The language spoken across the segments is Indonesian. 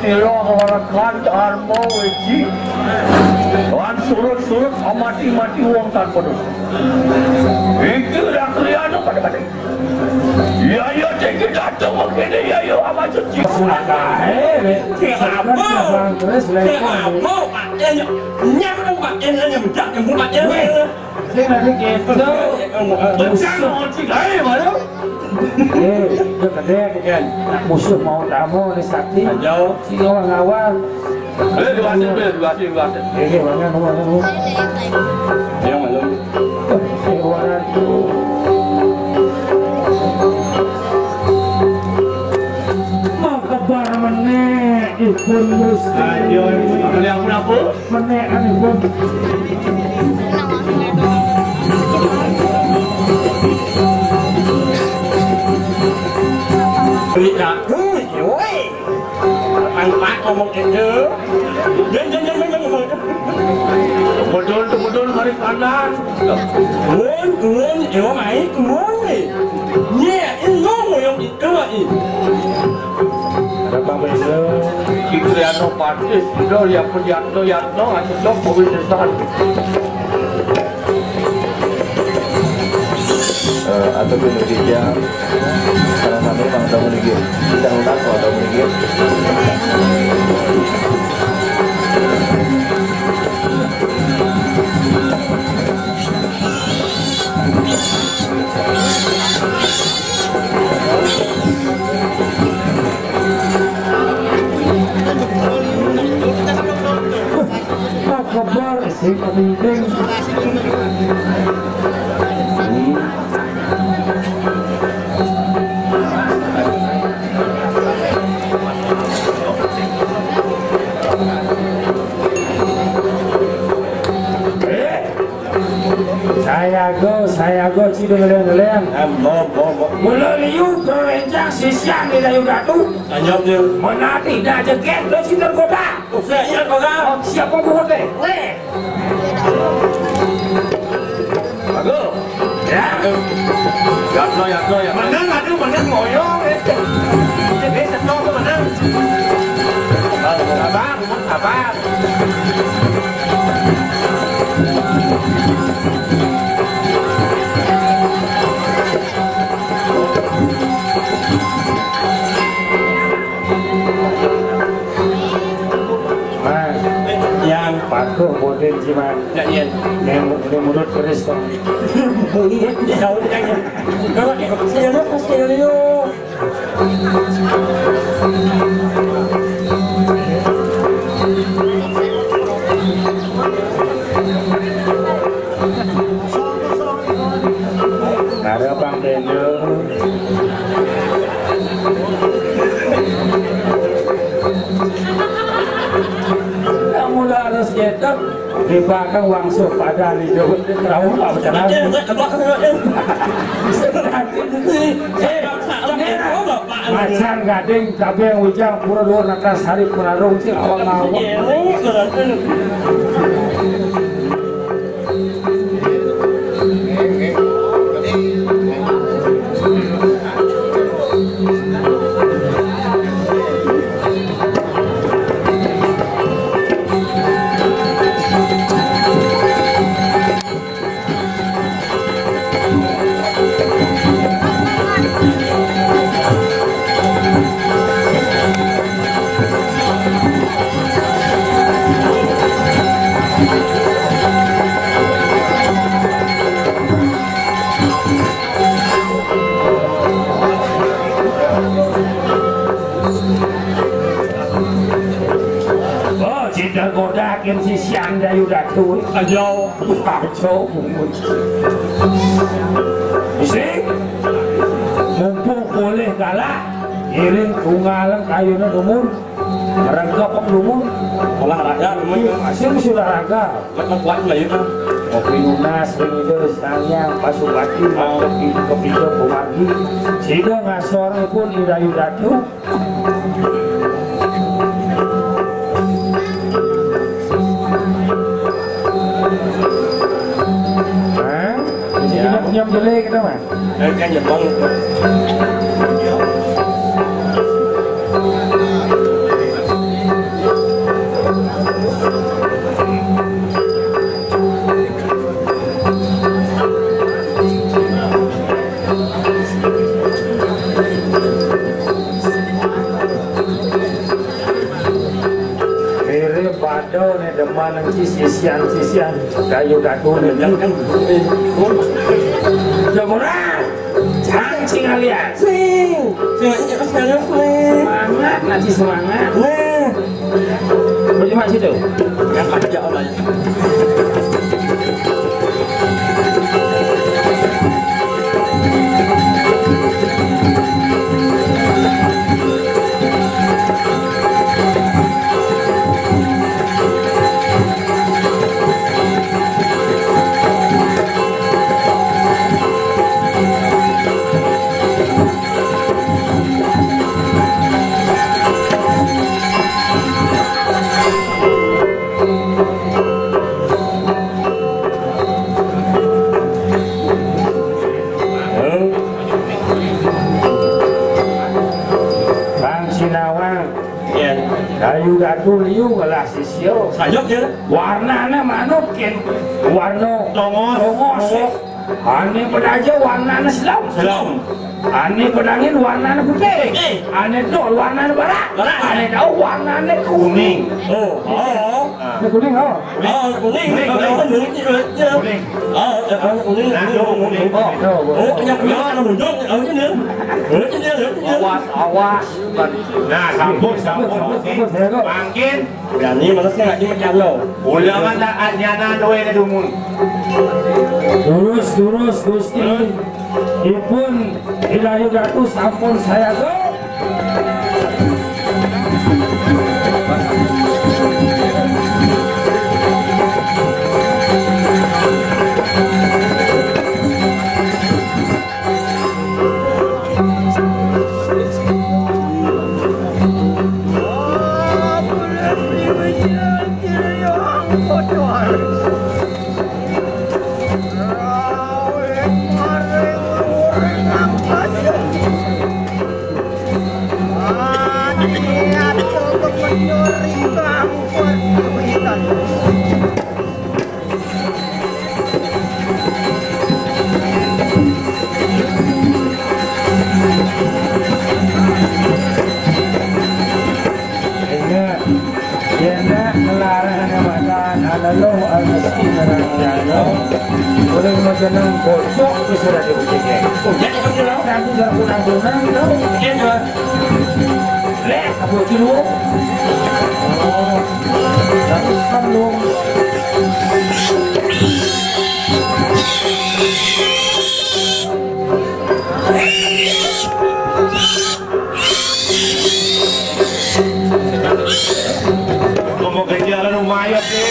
Selo kan armo wiji. Wan surut-surut mati-mati uang tanpa dosa. Iki rakrian pada-pada. Ya ya tinggi datang begini ya ya apa cuci. Terus mau pakainya nyamuk pakainya nyamuk nyamuk pakainya. Saya nanti gitu. Jangan cikai mana? Itu gede kan. Musuh mau tamu nih sakti. Jauh. Si orang awal. Dua asin. Mana nomor. Yang mana? Warna tu. Mau kabar menek ikun musuh. Ayo, yang pun apa? Menek kan ikun. Tidak tuh, woi. Angkat ngomong itu. Betul hari kanan. Kuan, ewa mai kuan ni. Nya, ini yang itu ni. Ada bang bela. Kita yang no partis, itu yang penjatuh yang no, asyik dok mobil desain. Atau Indonesia salah satu bang tamu lagi kita ulang kalau tamu lagi kabar sih penting. Saya go cido ngeleng. Mula liu kerencang sisian di layu datu. Anyam dia. Mana tidak jeket lo si tergoda. Saya kau Siapa buat deh? Bagus. Ya. Yakno. Mana ngoyong. Jadi setong tu mana? Abang. Yang pakai model jimat. Yang menurut keris dong. tahu jangan. Kalau saya nak pasti dia. Ada bang bela. Kamu harus cetak di belakang wangsuh pada di jauh terlalu apa jalan. Macan gading tapi yang ujang pura luar atas hari penarung si awal-awal. Godakin si siang dayu datu ayo paco isi mumpung boleh kalah iring tunggalan kayunya lumur rangga pun lumur Olahraga namanya. masih olahraga Macam kuat lah itu. kopi lunas itu sanyang pasupati mau kepindo pemagi sehingga ngasore pun dayu datu. Nyam jelek kita mah. Kan Jepang. Waduh, nih deman sisian kayu gaduh nih kan. Jomora, cing kalian. Sing semangat, nanti semangat. Nah, bagaimana sih tuh? Yang kerja online. Kayu gaduh liu lah sisio sayok ya warnanya manuk kan warna tongos ane pedaja warnanya selam ane pedangin warnanya putih ane dol warnanya barak ane tahu warnanya kuning kuning awas nah sambut bangkin berani malasnya nggak macam lo ulangan tak nyana doa ini dumun lurus Gusti ipun ilahi gatus ampun saya go boleh makan kocok bisa ada ujian. Jadi kalau nanti jangan kunang-kunang itu, ujian juga. Leh, apa cilu? Oh, tapi sambung. Como que jalan lumayan sih.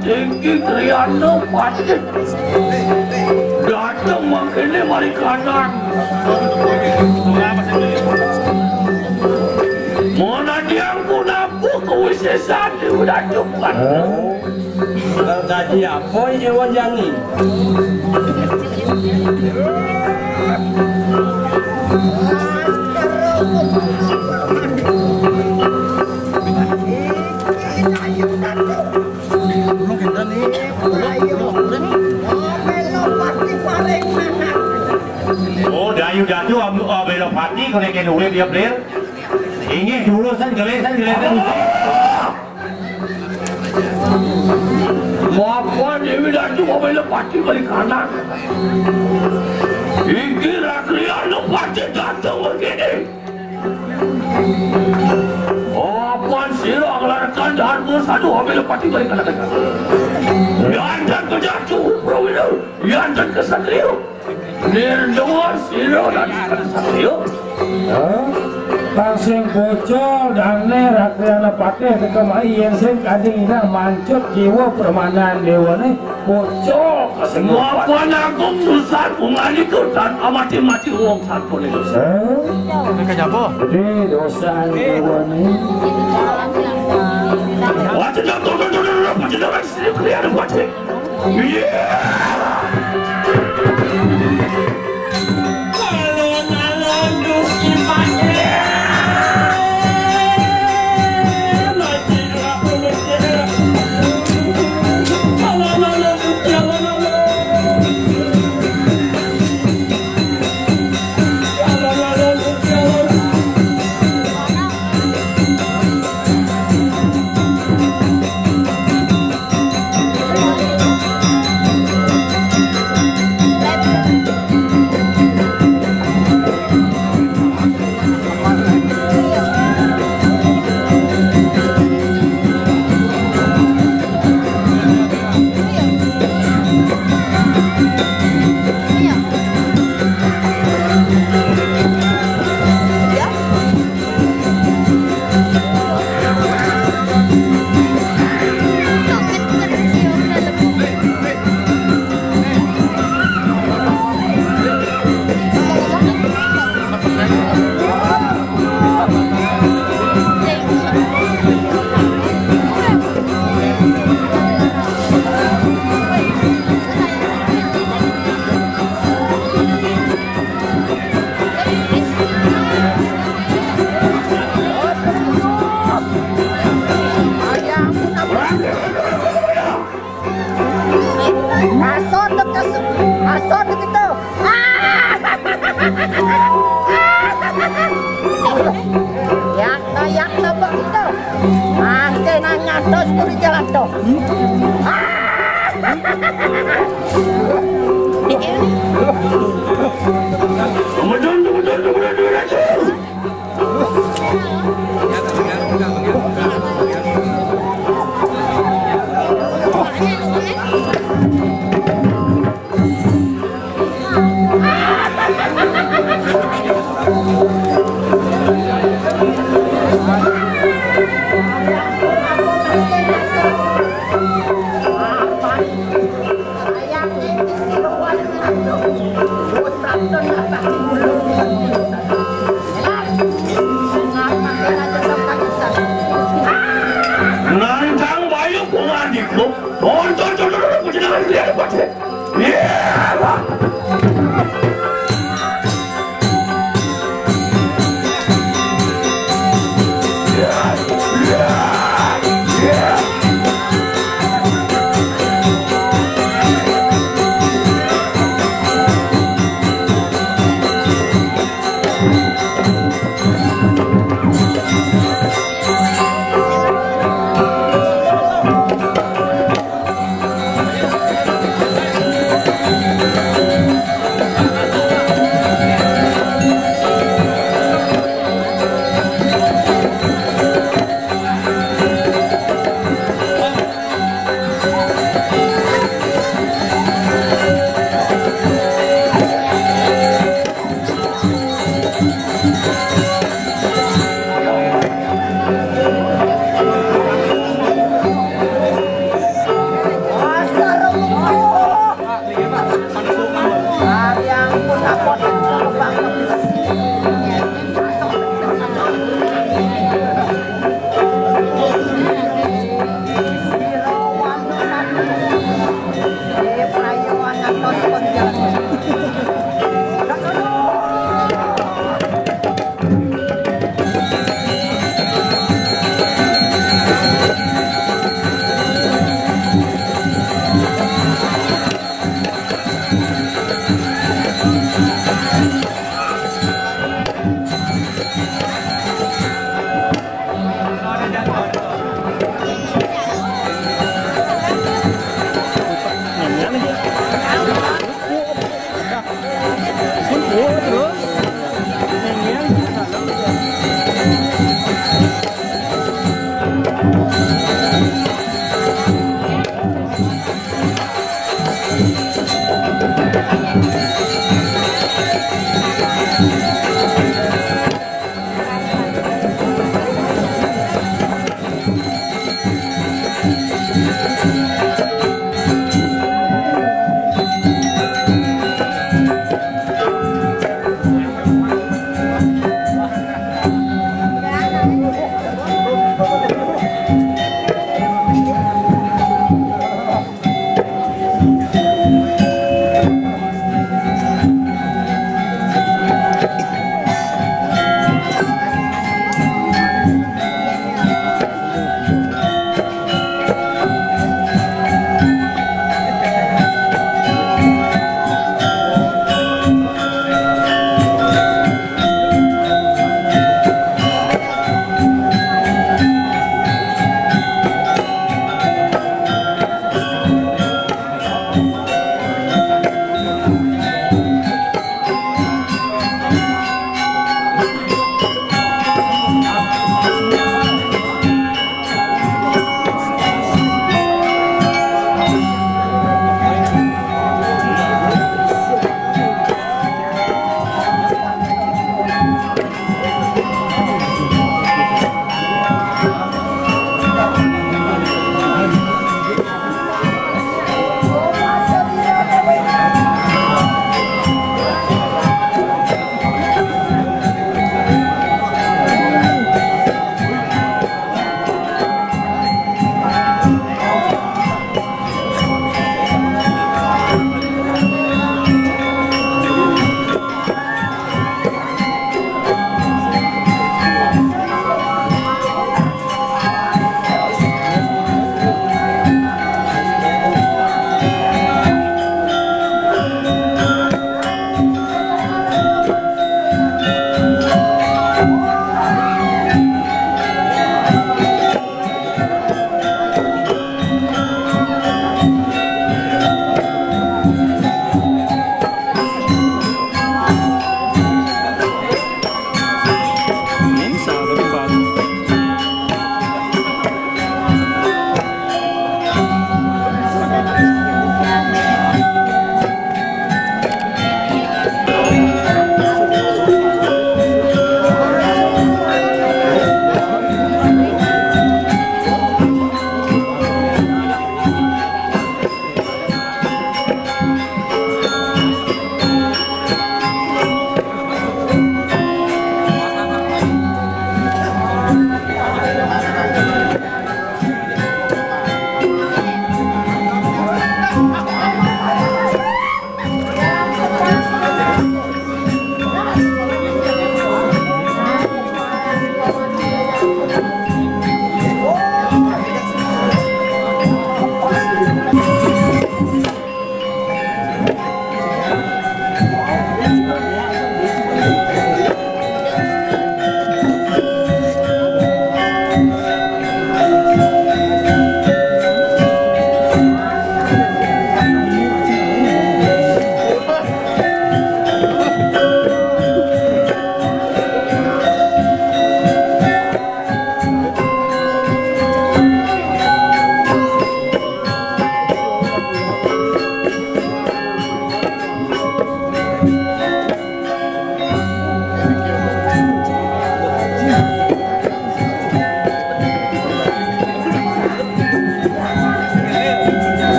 Tinggi Triano pasti datang makanya mari kanan mana dia punapu kewisesan di udah cepat tadi apa yang wanjani oh dayu datu belok pati kalau kayak dulu dia beli ini dulu san gele maafkan Dewi datu belok pati balik kanan ini rakrian pati datang begini apaan sirah ngelarkan harga satu belok pati balik kanan yantan ke jatuh prawira yantan ke satrio Nirdoa siro dan satrio Kangsing bocol dane rakyana pateh tekamai yang sing kading ina mancuk jiwa permanan dewane bocol semua panakung susah bungani dan amati-mati uang satu nih dosa. Jadi dosa dewane. Wajib jatuh wajib orang sini kelihatan wajib.